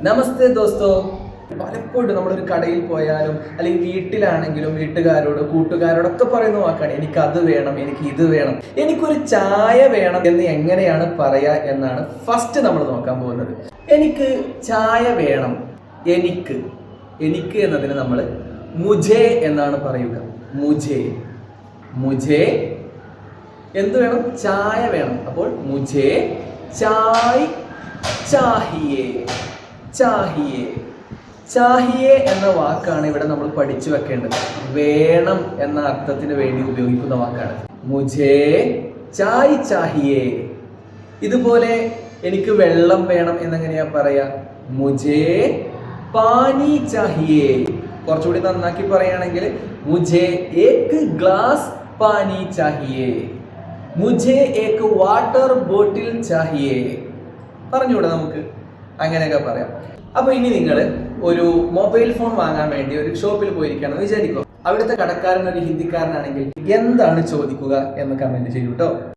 നമസ്തേ ദോസ്തോ. പലപ്പോഴും നമ്മളൊരു കടയിൽ പോയാലും അല്ലെങ്കിൽ വീട്ടിലാണെങ്കിലും വീട്ടുകാരോട് കൂട്ടുകാരോടൊക്കെ പറയുന്ന വാക്കാണ് എനിക്ക് അത് വേണം, എനിക്ക് ഇത് വേണം, എനിക്കൊരു ചായ വേണം എന്ന് എങ്ങനെയാണ് പറയാ എന്നാണ് ഫസ്റ്റ് നമ്മൾ നോക്കാൻ പോകുന്നത്. എനിക്ക് ചായ വേണം. എനിക്ക് എനിക്ക് എന്നതിന് നമ്മൾ മുझे എന്നാണ് പറയുക. മുझे മുझे എന്ത് വേണം? ചായ വേണം. അപ്പോൾ മുझे ചായ് ചാഹിയേ. ചാഹിയേ ചാഹിയേ എന്ന വാക്കാണ് ഇവിടെ നമ്മൾ പഠിച്ചു വെക്കേണ്ടത്. വേണം എന്ന അർത്ഥത്തിന് വേണ്ടി ഉപയോഗിക്കുന്ന വാക്കാണ് മുझे ചായ് ചാഹിയേ. ഇതുപോലെ എനിക്ക് വെള്ളം വേണം എന്നെങ്ങനെയാ പറയാ? മുझे പാനി ചാഹിയേ. കുറച്ചുകൂടി നന്നാക്കി പറയുകയാണെങ്കിൽ മുझे ഏക് ഗ്ലാസ് പാനി ചാഹിയേ. മുझे ഏക് വാട്ടർ ബോട്ടിൽ ചാഹിയേ. പറഞ്ഞൂടെ നമുക്ക്? അങ്ങനെയൊക്കെ പറയാം. അപ്പൊ ഇനി നിങ്ങൾ ഒരു മൊബൈൽ ഫോൺ വാങ്ങാൻ വേണ്ടി ഒരു ഷോപ്പിൽ പോയിരിക്കുകയാണെന്ന് വിചാരിക്കും. അവിടുത്തെ കടക്കാരൻ ഒരു ഹിന്ദിക്കാരനാണെങ്കിൽ എന്താണ് ചോദിക്കുക എന്ന് കമന്റ് ചെയ്യൂട്ടോ.